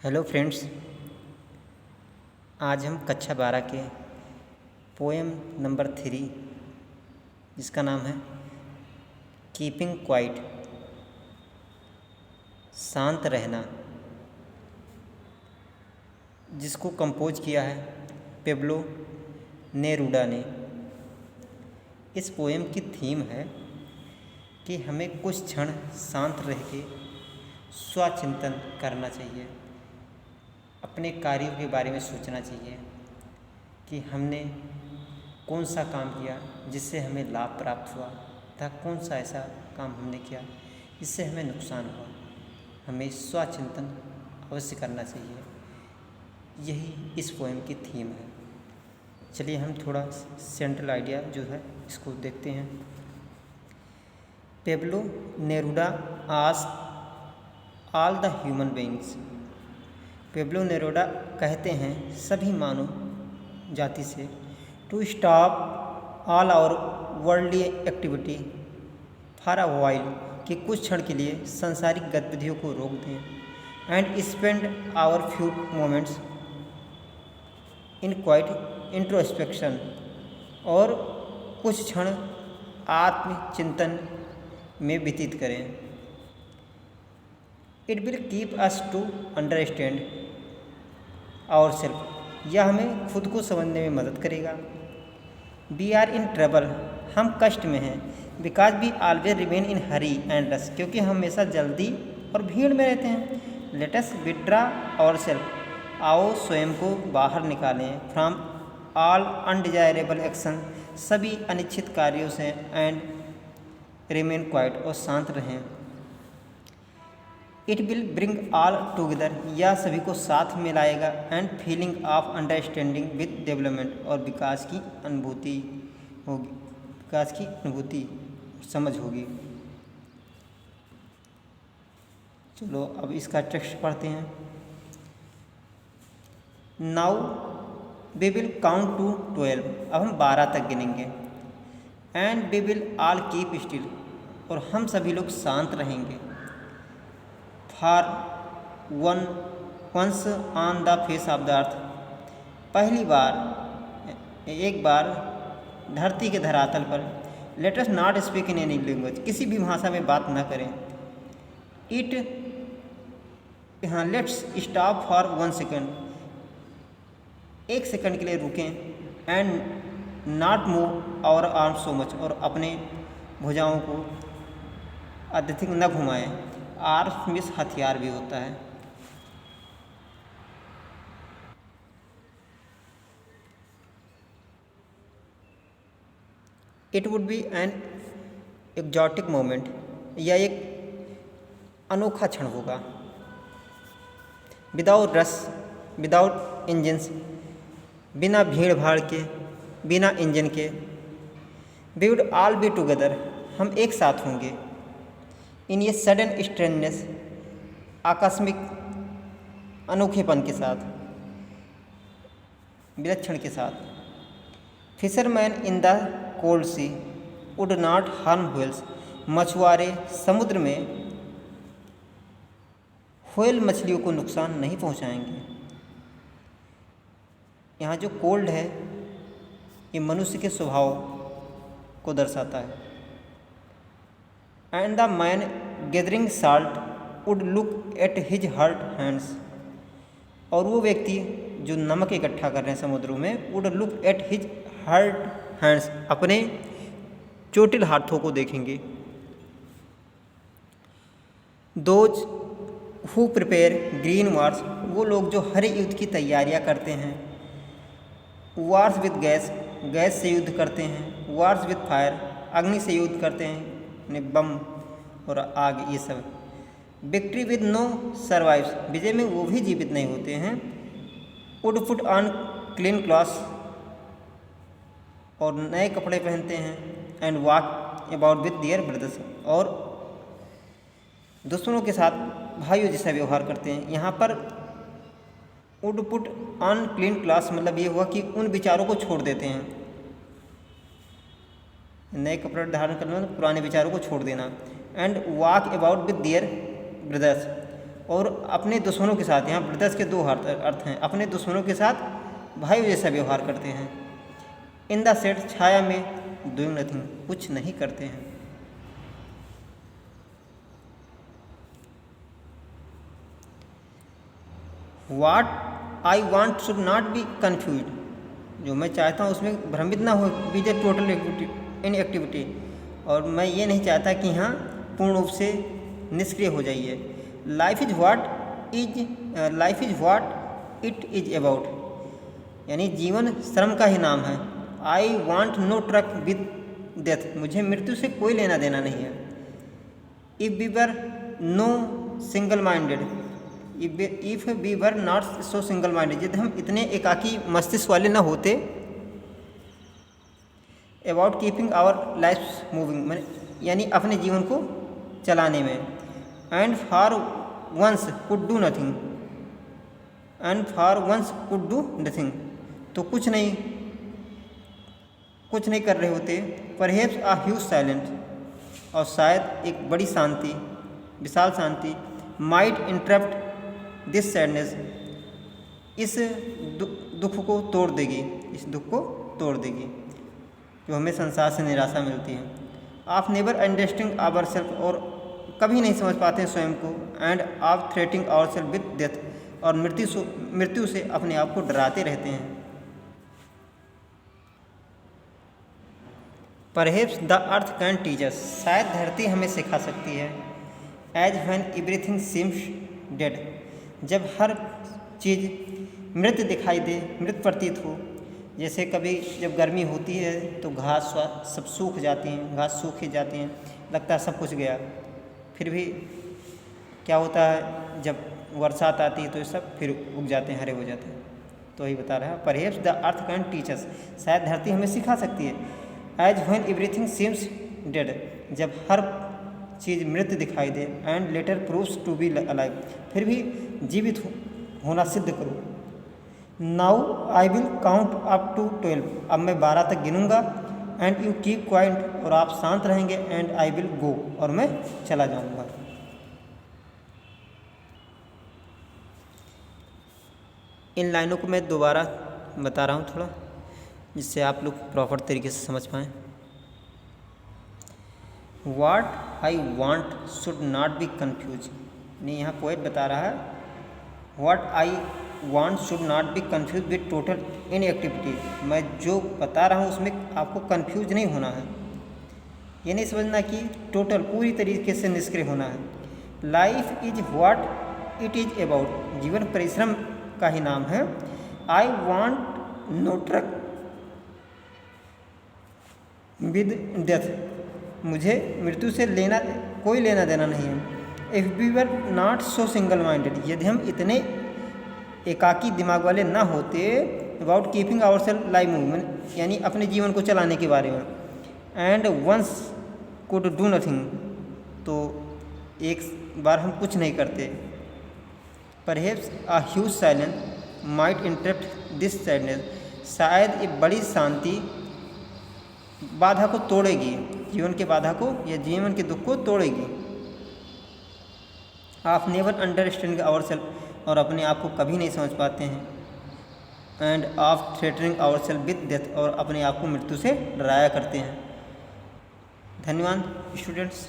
Hello friends. आज हम कक्षा 12 के पोएम नंबर 3 जिसका नाम है कीपिंग क्वाइट, शांत रहना, जिसको कंपोज किया है पेब्लो नेरूडा ने। इस पोएम की थीम है कि हमें कुछ क्षण शांत रह के स्वचिंतन करना चाहिए, अपने कार्यों के बारे में सोचना चाहिए कि हमने कौन सा काम किया जिससे हमें लाभ प्राप्त हुआ तथा कौन सा ऐसा काम हमने किया जिससे हमें नुकसान हुआ। हमें स्वचिंतन अवश्य करना चाहिए, यही इस पोएम की थीम है। चलिए हम थोड़ा सेंट्रल आइडिया जो है इसको देखते हैं। Pablo Neruda asked all the human beings. Pablo Neruda कहते हैं सभी मानव जाति से to stop all our worldly activity for a while, कि कुछ क्षण के लिए सांसारिक गतिविधियों को रोक दें and spend our few moments in quiet introspection, और कुछ क्षण आत्मचिंतन में व्यतीत करें। It will keep us to understand our self, यह हमें खुद को समझने में मदद करेगा। वी आर इन ट्रबल, हम कष्ट में हैं। Because we always remain in hurry and rush, क्योंकि हम हमेशा जल्दी और भीड़ में रहते हैं। Let us withdraw our self, आओ स्वयं को बाहर निकालें फ्रॉम ऑल अनडिजायरेबल एक्शन, सभी अनिच्छित कार्यों से, एंड रिमेन क्वाइट, और शांत रहें। It will bring all together, यह सभी को साथ में लाएगा, and feeling of understanding with development, और विकास की अनुभूति होगी, विकास की अनुभूति समझ होगी। चलो अब इसका टेक्स्ट पढ़ते हैं। Now we will count to 12, अब हम 12 तक गिनेंगे। And we will all keep still, और हम सभी लोग शांत रहेंगे। For once on the face of the earth, पहली बार, एक बार धरती के धरातल पर। Let us not speak in any language, किसी भी भाषा में बात न करें। इट, हाँ, let's stop for 1 second, 1 second के लिए रुकें। And not move our arm so much, और अपने भुजाओं को अत्यधिक न घुमाएं। आर्म मिस हथियार भी होता है। It would be an exotic moment, यह एक अनोखा क्षण होगा। विदाउट रश, विदाउट इंजन्स, बिना भीड़ भाड़ के, बिना इंजन के। We would all be together, हम एक साथ होंगे। इन ये सडन स्ट्रेंजनेस, आकस्मिक अनोखेपन के साथ, विलक्षण के साथ। Fisherman in the cold sea would not harm whales, मछुआरे समुद्र में व्हेल मछलियों को नुकसान नहीं पहुंचाएंगे। यहाँ जो कोल्ड है ये मनुष्य के स्वभाव को दर्शाता है। And the man gathering salt would look at his hurt hands, और वो व्यक्ति जो नमक इकट्ठा कर रहे हैं समुद्रों में, would look at his hurt hands, अपने चोटिल हाथों को देखेंगे। Those who prepare green wars, वो लोग जो हरे युद्ध की तैयारियां करते हैं। वार्स विद गैस, गैस से युद्ध करते हैं। वार्स विद फायर, अग्नि से युद्ध करते हैं, बम और आग, ये सब। विक्ट्री विद नो सर्वाइव्स, विजय में वो भी जीवित नहीं होते हैं। Would put on clean clothes, और नए कपड़े पहनते हैं। And walk about with their brothers, और दुश्मनों के साथ भाइयों जैसा व्यवहार करते हैं। यहाँ पर would put on clean clothes मतलब ये हुआ कि उन विचारों को छोड़ देते हैं। नए कपड़े धारण करना, पुराने विचारों को छोड़ देना। And walk about with their brothers, और अपने दुश्मनों के साथ, यहाँ ब्रदर्स के दो अर्थ हैं, अपने दुश्मनों के साथ भाई जैसा व्यवहार करते हैं। इन द शेड छाया में, डूइंग नथिंग कुछ नहीं करते हैं। What I want should not be confuse, जो मैं चाहता हूँ उसमें भ्रमित ना हो, बी द टोटल इनएक्टिविटी, और मैं ये नहीं चाहता कि हाँ पूर्ण रूप से निष्क्रिय हो जाइए। Life is what it is about, यानी जीवन श्रम का ही नाम है। I want no truck with death, मुझे मृत्यु से कोई लेना देना नहीं है। If we were no single minded, if we were not so single minded, यदि हम इतने एकाकी मस्तिष्क वाले न होते। About keeping our life moving, यानी अपने जीवन को चलाने में। And for once could do nothing, and for once could do nothing, तो कुछ नहीं कर रहे होते। परहैप्स आ ह्यूज साइलेंट, और शायद एक बड़ी शांति, विशाल शांति, माइट इंटरप्ट दिस सैडनेस, इस दुख को तोड़ देगी, जो हमें संसार से निराशा मिलती है। आप नेवर अंडरस्टैंड आवर सेल्फ, और कभी नहीं समझ पाते हैं स्वयं को। And up threatening our self with death, और मृत्यु से अपने आप को डराते रहते हैं। Perhaps the earth can teach us, शायद धरती हमें सिखा सकती है। As when everything seems dead, जब हर चीज़ मृत दिखाई दे, मृत प्रतीत हो। जैसे कभी जब गर्मी होती है तो घास सब सूख जाती हैं, घास सूखी जाती हैं, लगता है सब कुछ गया। फिर भी क्या होता है, जब बरसात आती है तो ये सब फिर उग जाते हैं, हरे हो जाते हैं। तो वही बता रहा है, perhaps the earth can teach us, शायद धरती हमें सिखा सकती है। As when everything seems dead, जब हर चीज़ मृत दिखाई दे। And later proves to be alive, फिर भी जीवित होना सिद्ध करो। Now I will count up to 12, अब मैं 12 तक गिनूंगा। एंड यू कीप क्वाइट, और आप शांत रहेंगे। एंड आई विल गो, और मैं चला जाऊंगा। इन लाइनों को मैं दोबारा बता रहा हूँ थोड़ा, जिससे आप लोग प्रॉपर तरीके से समझ पाएँ। What I want should not be confuse, नहीं, यहाँ पोएट बता रहा है what I want should not be confuse with total inactivity. मैं जो बता रहा हूँ उसमें आपको कन्फ्यूज नहीं होना है, ये नहीं समझना कि टोटल पूरी तरीके से निष्क्रिय होना है। Life is what it is about, जीवन परिश्रम का ही नाम है। I want no truck with death, मुझे मृत्यु से कोई लेना देना नहीं है। If we were not so single minded, यदि हम इतने एकाकी दिमाग वाले ना होते। About keeping our self life movement, यानी अपने जीवन को चलाने के बारे में। And once could do nothing, तो एक बार हम कुछ नहीं करते। Perhaps a huge silence might interrupt this sadness, शायद एक बड़ी शांति बाधा को तोड़ेगी, जीवन के बाधा को या जीवन के दुख को तोड़ेगी। आप नेवर अंडरस्टैंड आवर सेल्फ, और अपने आप को कभी नहीं समझ पाते हैं। And up threatening our self with death, और अपने आप को मृत्यु से डराया करते हैं। धन्यवाद स्टूडेंट्स।